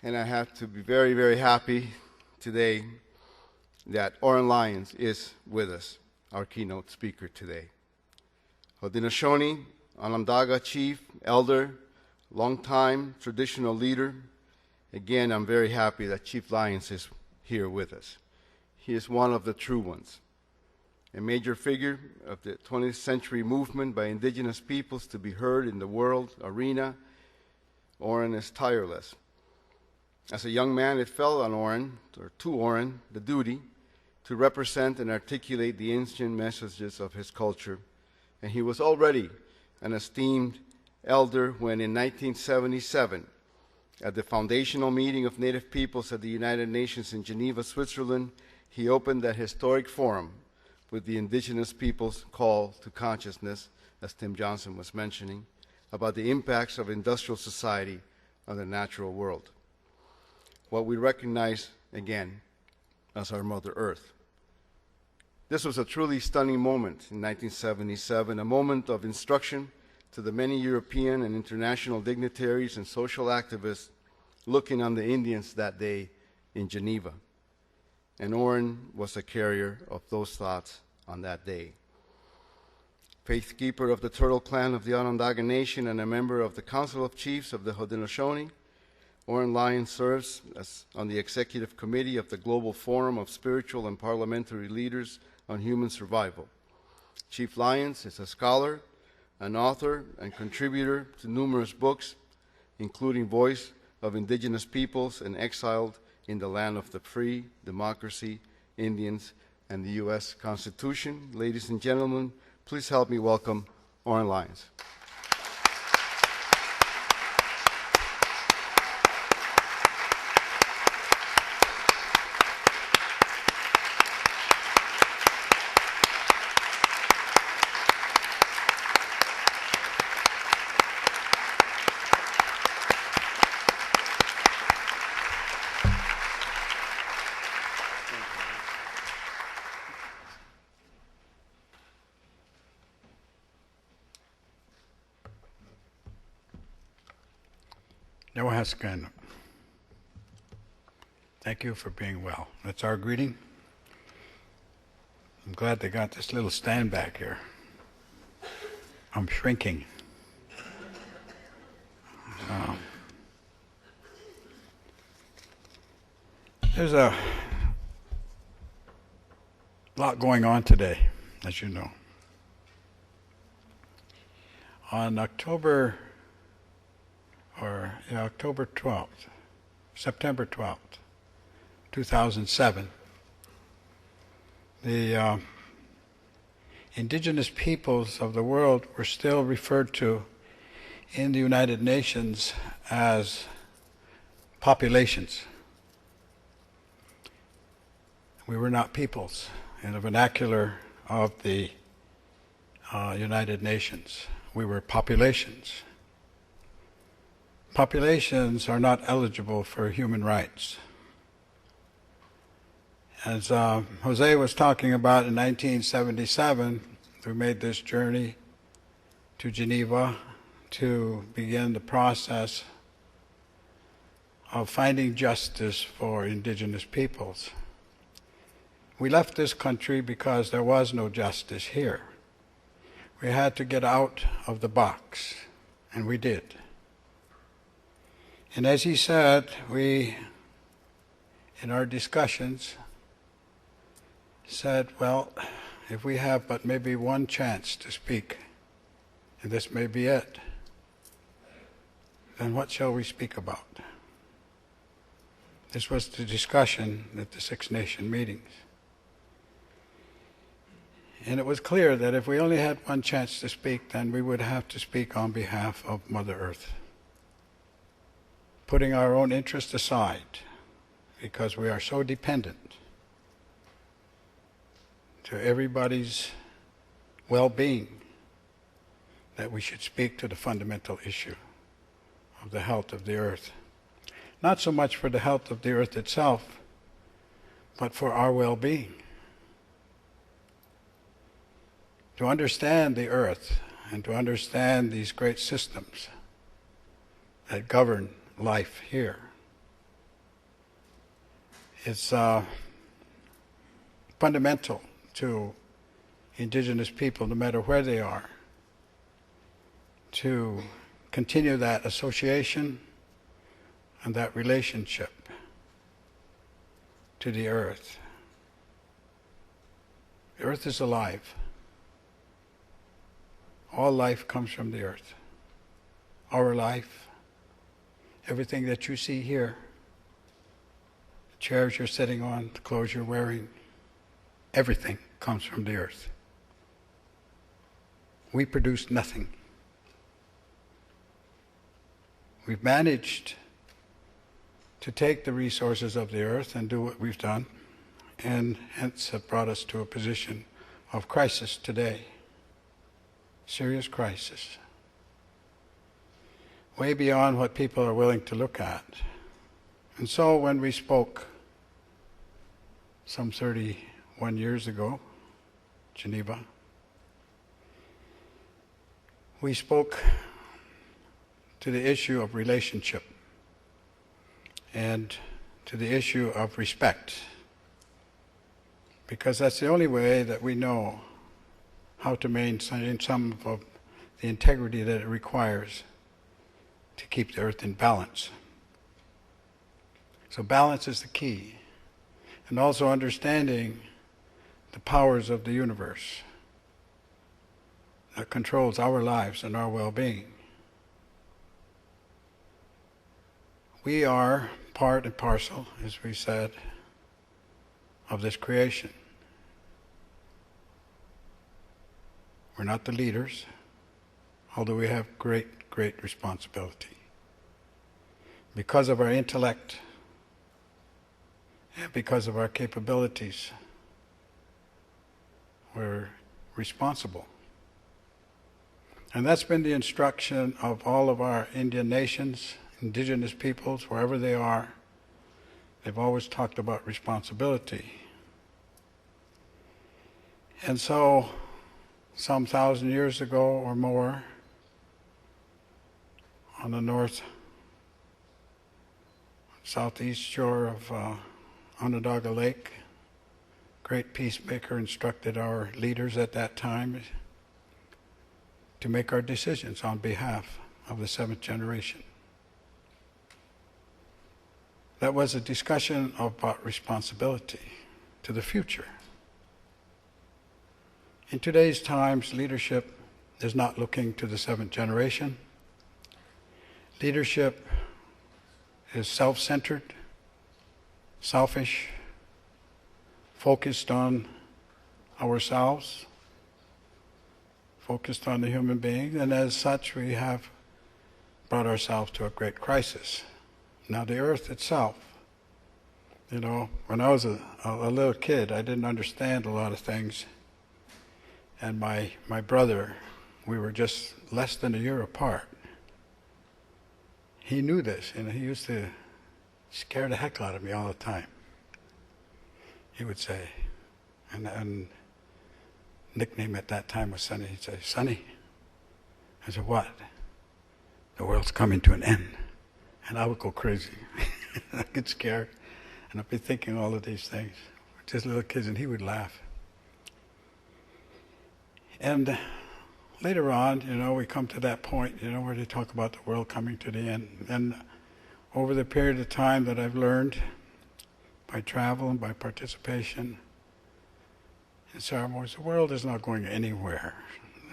And I have to be very, very happy today that Oren Lyons is with us, our keynote speaker today. Haudenosaunee, Onondaga chief, elder, longtime traditional leader. Again, I'm very happy that Chief Lyons is here with us. He is one of the true ones, a major figure of the 20th century movement by indigenous peoples to be heard in the world arena. Oren is tireless. As a young man, it fell on Oren, or to Oren, the duty to represent and articulate the ancient messages of his culture, and he was already an esteemed elder when in 1977, at the foundational meeting of Native peoples at the United Nations in Geneva, Switzerland, he opened that historic forum with the indigenous peoples' call to consciousness, as Tim Johnson was mentioning, about the impacts of industrial society on the natural world, what we recognize, again, as our Mother Earth. This was a truly stunning moment in 1977, a moment of instruction to the many European and international dignitaries and social activists looking on the Indians that day in Geneva. And Oren was a carrier of those thoughts on that day. Faithkeeper of the Turtle Clan of the Onondaga Nation and a member of the Council of Chiefs of the Haudenosaunee, Oren Lyons serves on the executive committee of the Global Forum of Spiritual and Parliamentary Leaders on Human Survival. Chief Lyons is a scholar, an author, and contributor to numerous books, including Voice of Indigenous Peoples and Exiled in the Land of the Free, Democracy, Indians, and the U.S. Constitution. Ladies and gentlemen, please help me welcome Oren Lyons. Thank you for being well. That's our greeting. I'm glad they got this little stand back here. I'm shrinking. There's a lot going on today, as you know. On September 12th, 2007, the indigenous peoples of the world were still referred to in the United Nations as populations. We were not peoples in the vernacular of the United Nations. We were populations. Populations are not eligible for human rights. As Jose was talking about in 1977, we made this journey to Geneva to begin the process of finding justice for indigenous peoples. We left this country because there was no justice here. We had to get out of the box, and we did. And as he said, we, in our discussions, said, well, if we have but maybe one chance to speak, and this may be it, then what shall we speak about? This was the discussion at the Six Nation meetings. And it was clear that if we only had one chance to speak, then we would have to speak on behalf of Mother Earth, putting our own interests aside, because we are so dependent to everybody's well-being that we should speak to the fundamental issue of the health of the earth. Not so much for the health of the earth itself, but for our well-being. To understand the earth and to understand these great systems that govern life here, It's fundamental to Indigenous people, no matter where they are, to continue that association and that relationship to the earth. The earth is alive. All life comes from the earth. Our life, everything that you see here, the chairs you're sitting on, the clothes you're wearing, everything comes from the earth. We produce nothing. We've managed to take the resources of the earth and do what we've done, and hence have brought us to a position of crisis today. Serious crisis. Way beyond what people are willing to look at. And so when we spoke some 31 years ago, Geneva, we spoke to the issue of relationship and to the issue of respect, because that's the only way that we know how to maintain some of the integrity that it requires to keep the earth in balance. So balance is the key, and also understanding the powers of the universe that controls our lives and our well-being. We are part and parcel, as we said, of this creation. We're not the leaders, although we have great, great responsibility. Because of our intellect and because of our capabilities, we're responsible. And that's been the instruction of all of our Indian nations, Indigenous peoples, wherever they are. They've always talked about responsibility. And so, some 1,000 years ago or more, on the southeast shore of Onondaga Lake, great peacemaker instructed our leaders at that time to make our decisions on behalf of the seventh generation. That was a discussion about responsibility to the future. In today's times, leadership is not looking to the seventh generation. Leadership is self-centered, selfish, focused on ourselves, focused on the human being, and as such we have brought ourselves to a great crisis. Now the earth itself, when I was a little kid, I didn't understand a lot of things. And my brother, we were just less than a year apart. He knew this, and he used to scare the heck out of me all the time. He would say, and nickname at that time was Sonny. He'd say, "Sonny." I said, "What?" "The world's coming to an end." And I would go crazy. I'd get scared, and I'd be thinking all of these things. We're just little kids, and he would laugh. And later on, we come to that point, where they talk about the world coming to the end. And over the period of time that I've learned, by travel and by participation in ceremonies, the world is not going anywhere.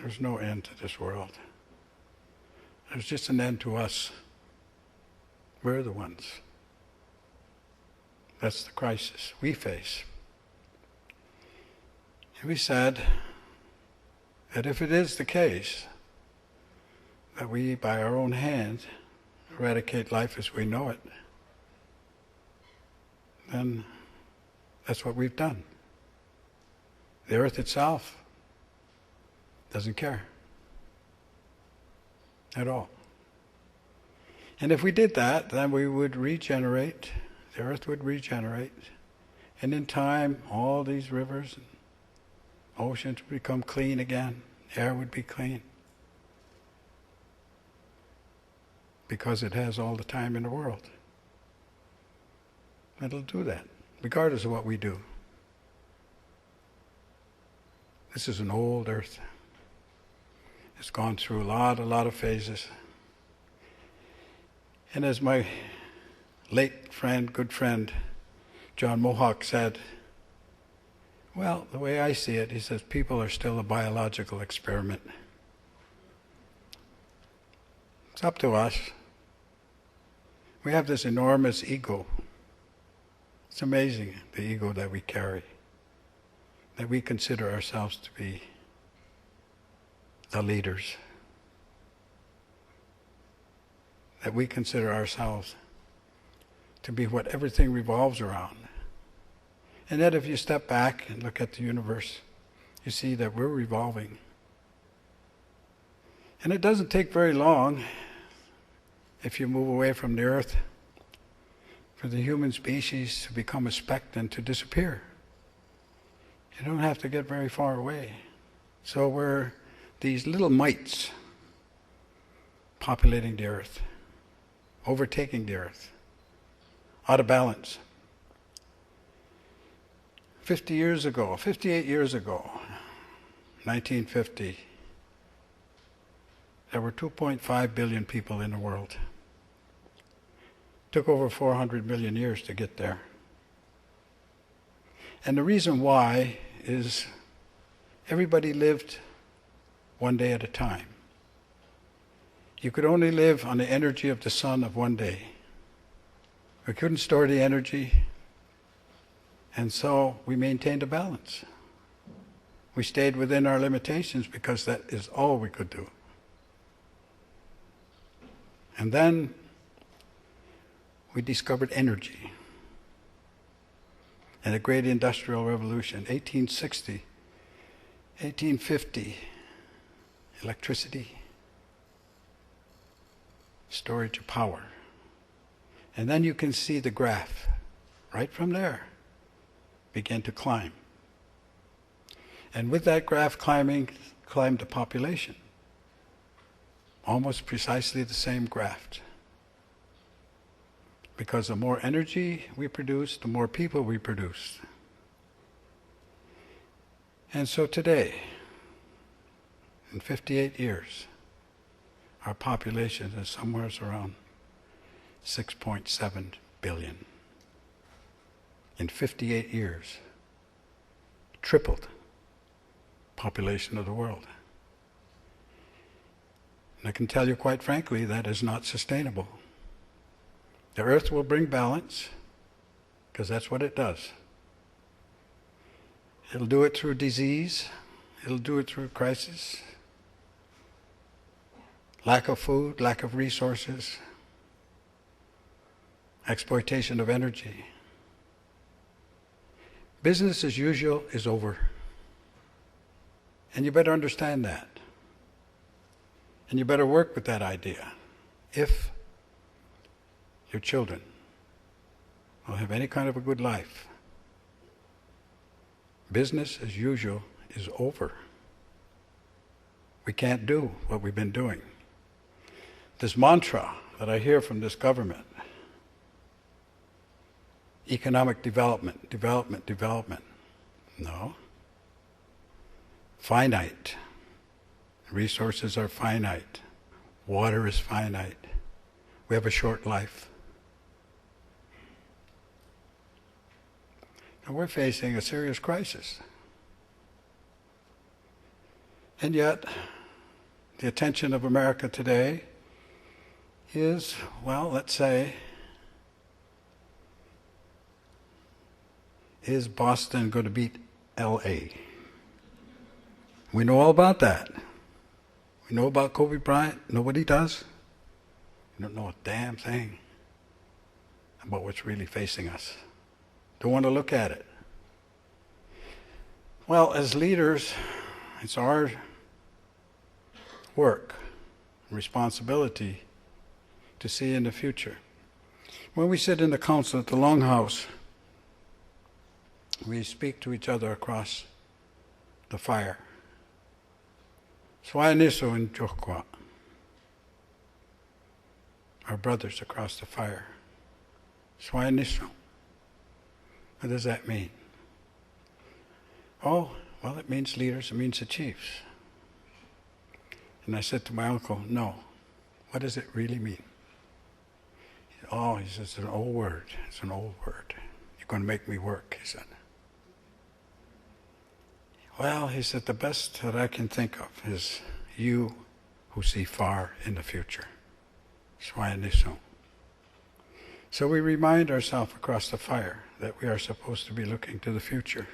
There's no end to this world. There's just an end to us. We're the ones. That's the crisis we face. And we said that if it is the case that we, by our own hand, eradicate life as we know it, then that's what we've done. The earth itself doesn't care at all. And if we did that, then we would regenerate, the earth would regenerate, and in time all these rivers and oceans would become clean again, air would be clean, because it has all the time in the world. It'll do that. regardless of what we do. This is an old earth. It's gone through a lot of phases. And as my late friend, good friend, John Mohawk said, well, the way I see it, he says, people are still a biological experiment. It's up to us. We have this enormous ego. It's amazing, the ego that we carry, that we consider ourselves to be the leaders, that we consider ourselves to be what everything revolves around. And yet if you step back and look at the universe, you see that we're revolving. And it doesn't take very long, if you move away from the earth, for the human species to become a speck and to disappear. You don't have to get very far away. So we're these little mites populating the earth, overtaking the earth, out of balance. 58 years ago, 1950, there were 2.5 billion people in the world. Took over 400 million years to get there. And the reason why is everybody lived one day at a time. You could only live on the energy of the sun of one day. We couldn't store the energy, and so we maintained a balance. We stayed within our limitations because that is all we could do. And then we discovered energy. And the great industrial revolution, 1860, 1850, electricity, storage of power. And then you can see the graph, right from there, begin to climb. And with that graph climbing, climbed the population. Almost precisely the same graph. Because the more energy we produce, the more people we produce. And so today, in 58 years, our population is somewhere around 6.7 billion. In 58 years, tripled population of the world. And I can tell you quite frankly, that is not sustainable. The earth will bring balance, because that's what it does. It'll do it through disease, it'll do it through crisis, lack of food, lack of resources, exploitation of energy. Business as usual is over. And you better understand that. And you better work with that idea. If your children will have any kind of a good life, business as usual is over. We can't do what we've been doing. This mantra that I hear from this government, economic development, development, development. No. Finite. Resources are finite. Water is finite. We have a short life. And we're facing a serious crisis. And yet, the attention of America today is, well, let's say, is Boston going to beat L.A.? We know all about that. We know about Kobe Bryant. Nobody does. We don't know a damn thing about what's really facing us. Don't want to look at it. Well, as leaders, it's our work, responsibility to see in the future. When we sit in the council at the Longhouse, we speak to each other across the fire. Swayaniso and Jokwa, our brothers across the fire. Swayaniso. What does that mean? Oh, well, it means leaders, it means the chiefs. And I said to my uncle, no, what does it really mean? Oh, he says, it's an old word. It's an old word. You're going to make me work, he said. Well, he said, the best that I can think of is you who see far in the future. So we remind ourselves across the fire that we are supposed to be looking to the future.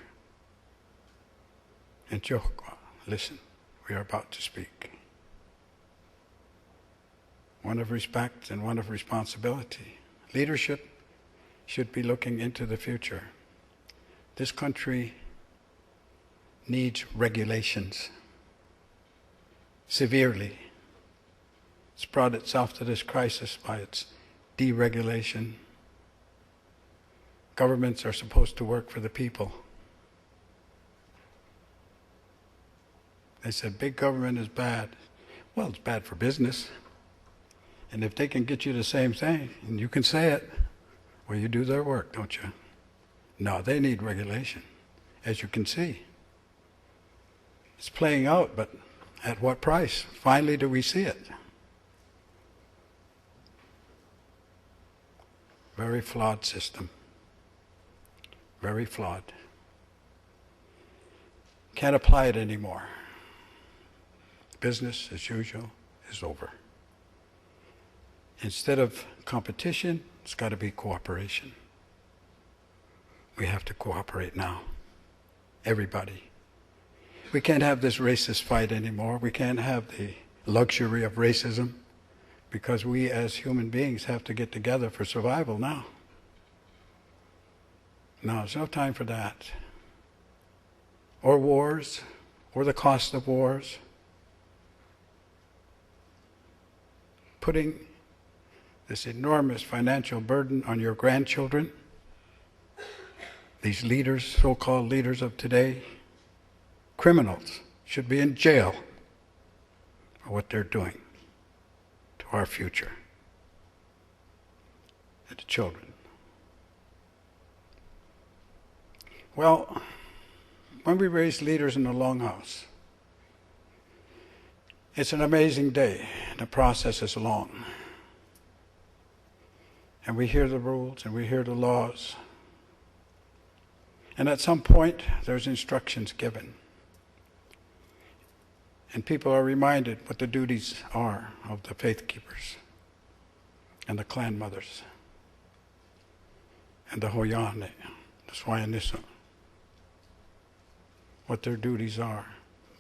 And Johokwa, listen, we are about to speak. One of respect and one of responsibility. Leadership should be looking into the future. This country needs regulations severely. It's brought itself to this crisis by its deregulation. Governments are supposed to work for the people. They said big government is bad. Well, it's bad for business. And if they can get you the same thing, and you can say it, well, you do their work, don't you? No, they need regulation, as you can see. It's playing out, but at what price? Finally, do we see it? Very flawed system. Very flawed. Can't apply it anymore. Business as usual is over. Instead of competition, it's got to be cooperation. We have to cooperate now. Everybody. We can't have this racist fight anymore. We can't have the luxury of racism because we as human beings have to get together for survival now. No, there's no time for that. Or wars, or the cost of wars. Putting this enormous financial burden on your grandchildren, these leaders, so-called leaders of today, criminals, should be in jail for what they're doing to our future and to children. Well, when we raise leaders in the Longhouse, it's an amazing day. The process is long. And we hear the rules and we hear the laws. And at some point, there's instructions given. And people are reminded what the duties are of the faith keepers and the clan mothers and the Hoyane, the Swayanissa, what their duties are.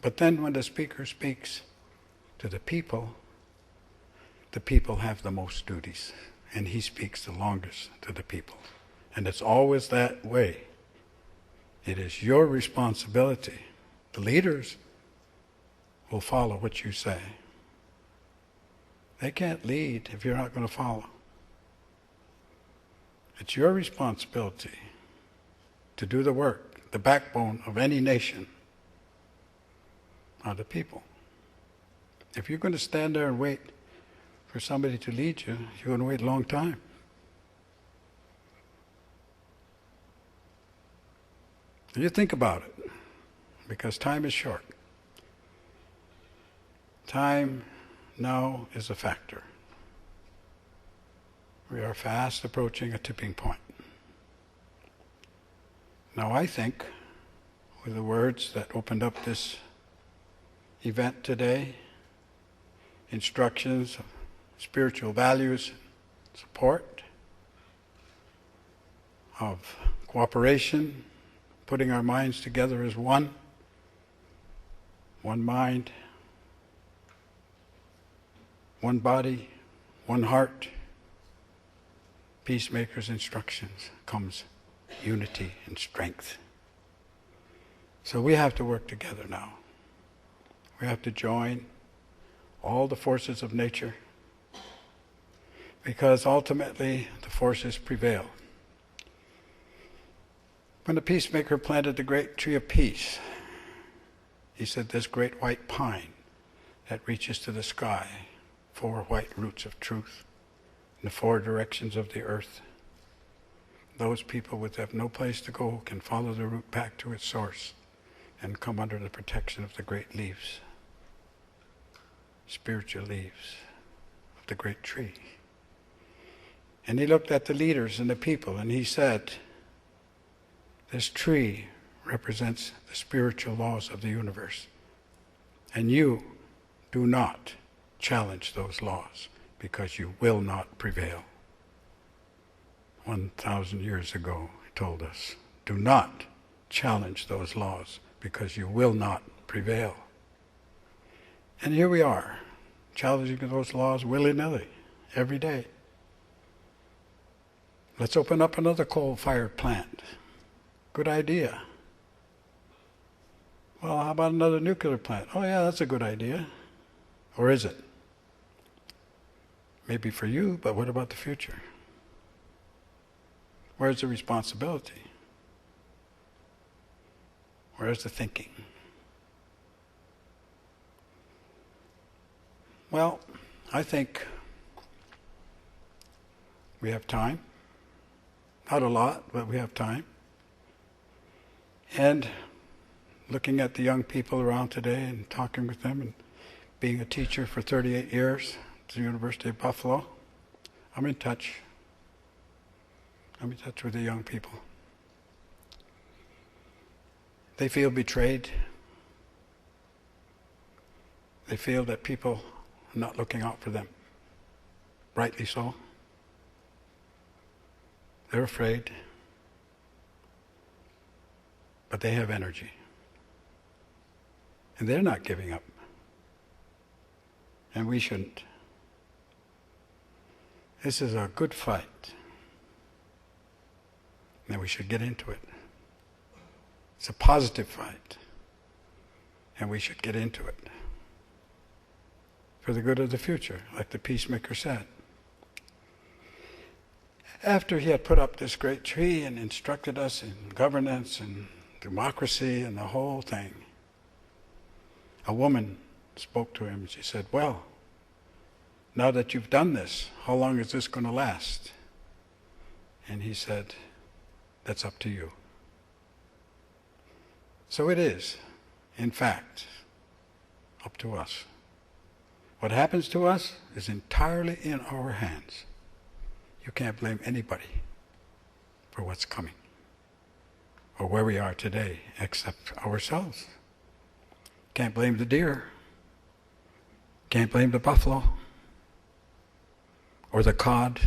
But then when the speaker speaks to the people have the most duties. And he speaks the longest to the people. And it's always that way. It is your responsibility. The leaders will follow what you say. They can't lead if you're not going to follow. It's your responsibility to do the work. The backbone of any nation are the people. If you're going to stand there and wait for somebody to lead you, you're going to wait a long time. And you think about it, because time is short. Time now is a factor. We are fast approaching a tipping point. Now I think, with the words that opened up this event today, instructions, spiritual values, support, of cooperation, putting our minds together as one mind, one body, one heart. Peacemaker's instructions comes unity and strength. So we have to work together now. We have to join all the forces of nature, because ultimately the forces prevail. When the peacemaker planted the great tree of peace, he said, this great white pine that reaches to the sky, 4 white roots of truth in the 4 directions of the earth. those people who have no place to go can follow the route back to its source and come under the protection of the great leaves, spiritual leaves of the great tree. And he looked at the leaders and the people and he said, this tree represents the spiritual laws of the universe. And you do not challenge those laws because you will not prevail. 1,000 years ago, he told us, do not challenge those laws because you will not prevail. And here we are, challenging those laws willy-nilly, every day. Let's open up another coal-fired plant. Good idea. Well, how about another nuclear plant? Oh yeah, that's a good idea. Or is it? Maybe for you, but what about the future? Where's the responsibility? Where's the thinking? Well, I think we have time. Not a lot, but we have time. And looking at the young people around today and talking with them and being a teacher for 38 years at the University of Buffalo, I'm in touch. I'm in touch with the young people. They feel betrayed. They feel that people are not looking out for them. Rightly so. They're afraid. But they have energy. And they're not giving up. And we shouldn't. This is a good fight. And we should get into it. It's a positive fight. And we should get into it. For the good of the future, like the peacemaker said. After he had put up this great tree and instructed us in governance and democracy and the whole thing, a woman spoke to him and she said, well, now that you've done this, how long is this going to last? And he said, that's up to you. So it is, in fact, up to us. What happens to us is entirely in our hands. You can't blame anybody for what's coming or where we are today except ourselves. Can't blame the deer. Can't blame the buffalo or the cod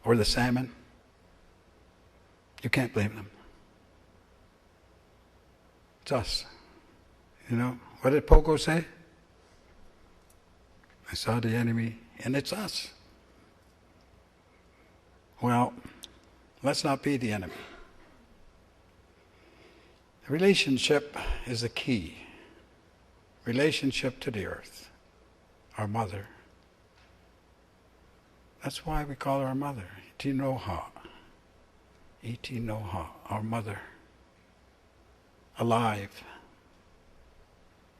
or the salmon. You can't blame them. It's us. You know, what did Pogo say? I saw the enemy, and it's us. Well, let's not be the enemy. Relationship is the key. Relationship to the earth, our mother. That's why we call her our mother, Itinoha. Itinoha, our mother. Alive.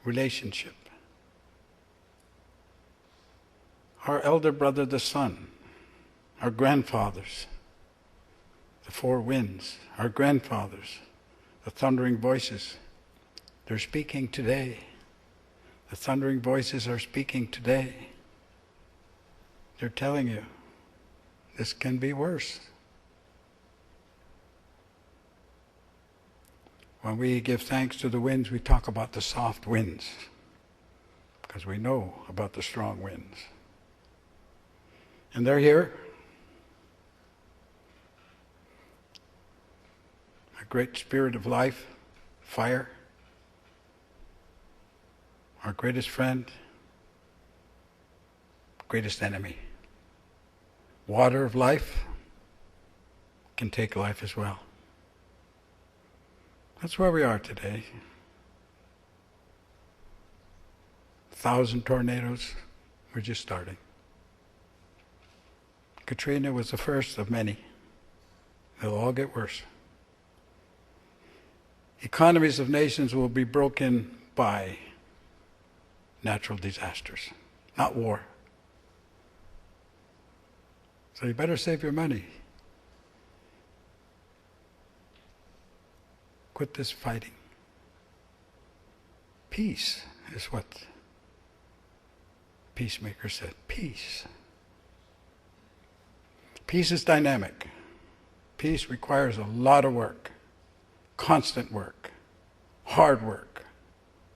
Relationship. Our elder brother, the sun. Our grandfathers, the four winds. Our grandfathers, the thundering voices. They're speaking today. The thundering voices are speaking today. They're telling you, this can be worse. When we give thanks to the winds, we talk about the soft winds, because we know about the strong winds. And they're here. A great spirit of life, fire, our greatest friend, greatest enemy. Water of life can take life as well. That's where we are today. 1,000 tornadoes, we're just starting. Katrina was the first of many. They'll all get worse. Economies of nations will be broken by natural disasters, not war. So you better save your money. Quit this fighting. Peace is what Peacemaker said. Peace. Peace is dynamic. Peace requires a lot of work, constant work, hard work.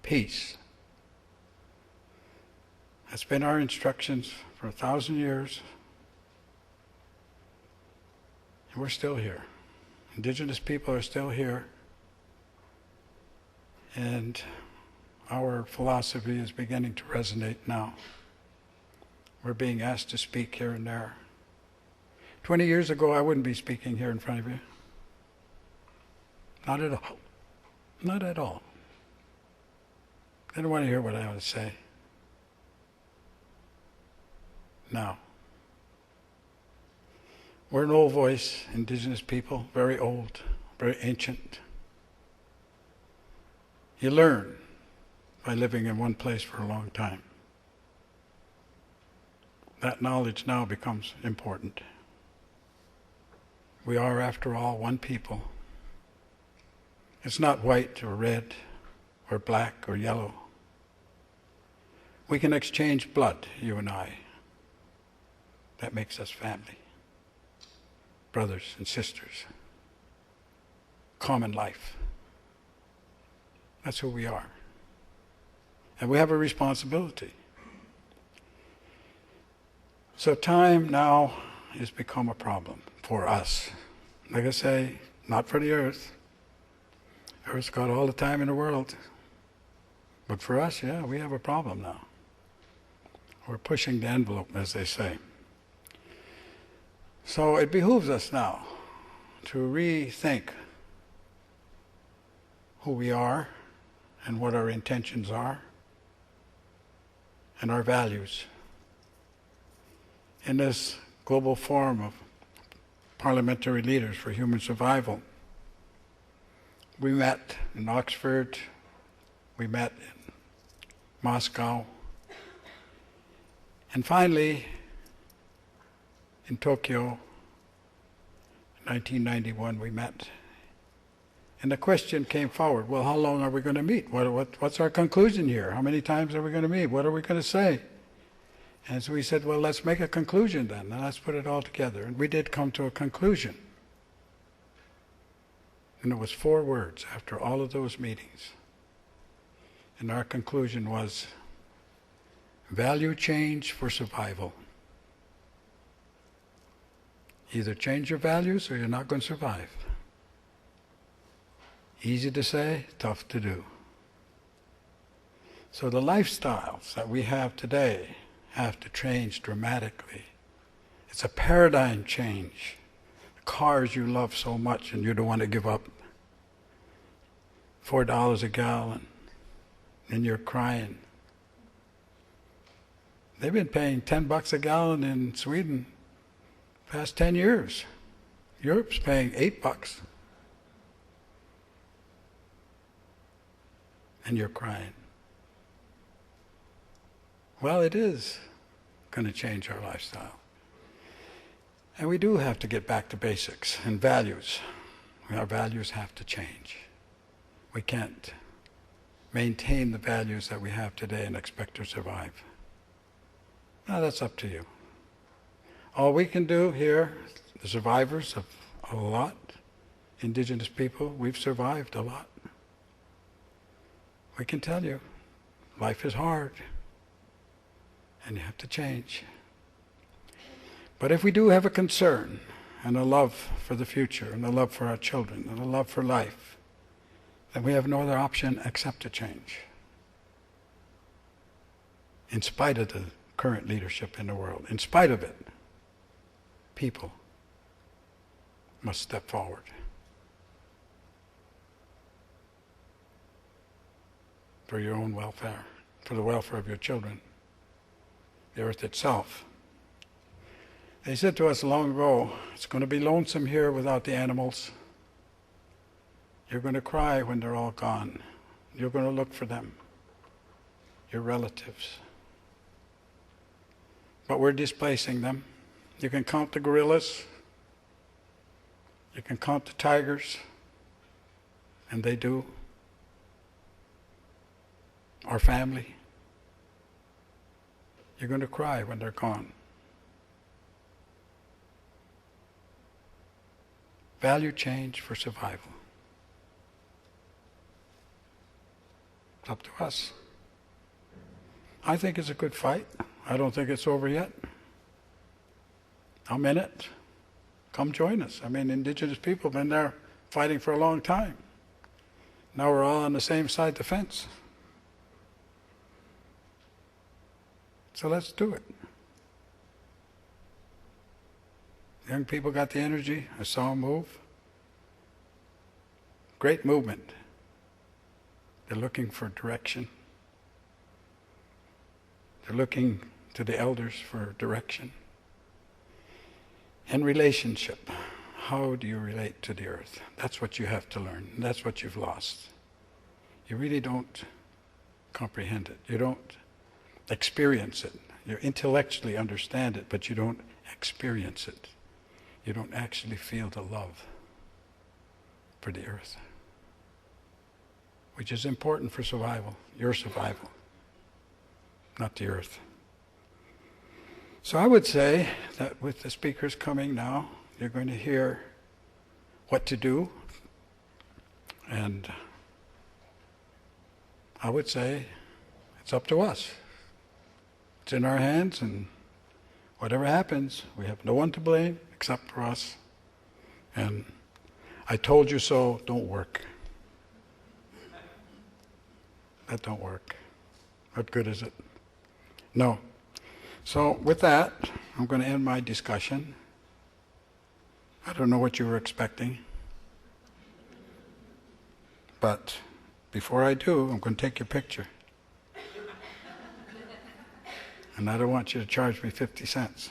Peace. That's been our instructions for 1,000 years. And we're still here. Indigenous people are still here. And our philosophy is beginning to resonate now. We're being asked to speak here and there. 20 years ago, I wouldn't be speaking here in front of you. Not at all. Not at all. They don't want to hear what I have to say. Now, we're an old voice, Indigenous people, very old, very ancient. You learn by living in one place for a long time. That knowledge now becomes important. We are, after all, one people. It's not white or red or black or yellow. We can exchange blood, you and I. That makes us family. Brothers and sisters. Common life. That's who we are. And we have a responsibility. So time now has become a problem for us. Like I say, not for the earth. Earth's got all the time in the world. But for us, yeah, we have a problem now. We're pushing the envelope, as they say. So it behooves us now to rethink who we are and what our intentions are and our values. In this global forum of parliamentary leaders for human survival, we met in Oxford, we met in Moscow, and finally in Tokyo, in 1991, we met. And the question came forward, well, how long are we going to meet? What's our conclusion here? How many times are we going to meet? What are we going to say? And so we said, well, let's make a conclusion then, and let's put it all together. And we did come to a conclusion. And it was 4 words after all of those meetings. And our conclusion was, value change for survival. Either change your values or you're not going to survive. Easy to say, tough to do. So the lifestyles that we have today have to change dramatically. It's a paradigm change. The cars you love so much and you don't want to give up. $4 a gallon, and you're crying. They've been paying $10 a gallon in Sweden past 10 years. Europe's paying $8. And you're crying. Well, it is going to change our lifestyle. And we do have to get back to basics and values. Our values have to change. We can't maintain the values that we have today and expect to survive. Now that's up to you. All we can do here, the survivors of a lot, Indigenous people, we've survived a lot. We can tell you, life is hard, and you have to change. But if we do have a concern, and a love for the future, and a love for our children, and a love for life, then we have no other option except to change. In spite of the current leadership in the world, in spite of it, people must step forward. For your own welfare, for the welfare of your children, the earth itself. They said to us long ago, it's going to be lonesome here without the animals. You're going to cry when they're all gone. You're going to look for them, your relatives. But we're displacing them. You can count the gorillas. You can count the tigers. and they do, our family, you're going to cry when they're gone. Value change for survival. It's up to us. I think it's a good fight. I don't think it's over yet. I'm in it. Come join us. I mean, Indigenous people have been there fighting for a long time. Now we're all on the same side of the fence. So let's do it. Young people got the energy. I saw them move. Great movement. They're looking for direction. They're looking to the elders for direction. And relationship. How do you relate to the earth? That's what you have to learn. That's what you've lost. You really don't comprehend it. You don't experience it. You intellectually understand it, but you don't experience it. You don't actually feel the love for the earth, which is important for survival, your survival, not the earth. So I would say that with the speakers coming now, you're going to hear what to do. And I would say it's up to us. It's in our hands, and whatever happens, we have no one to blame except for us. And I told you so, don't work. That don't work. What good is it? No. So with that, I'm going to end my discussion. I don't know what you were expecting. But before I do, I'm going to take your picture. And I don't want you to charge me 50 cents.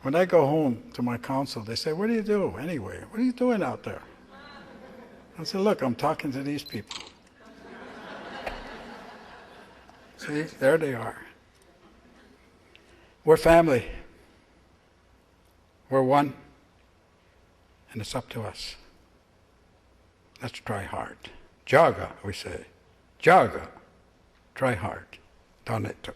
When I go home to my council, they say, what do you do anyway? What are you doing out there? I said, look, I'm talking to these people. See, there they are. We're family. We're one. And it's up to us. Let's try hard. Jaga, we say. Jaga. Try hard. Taneto.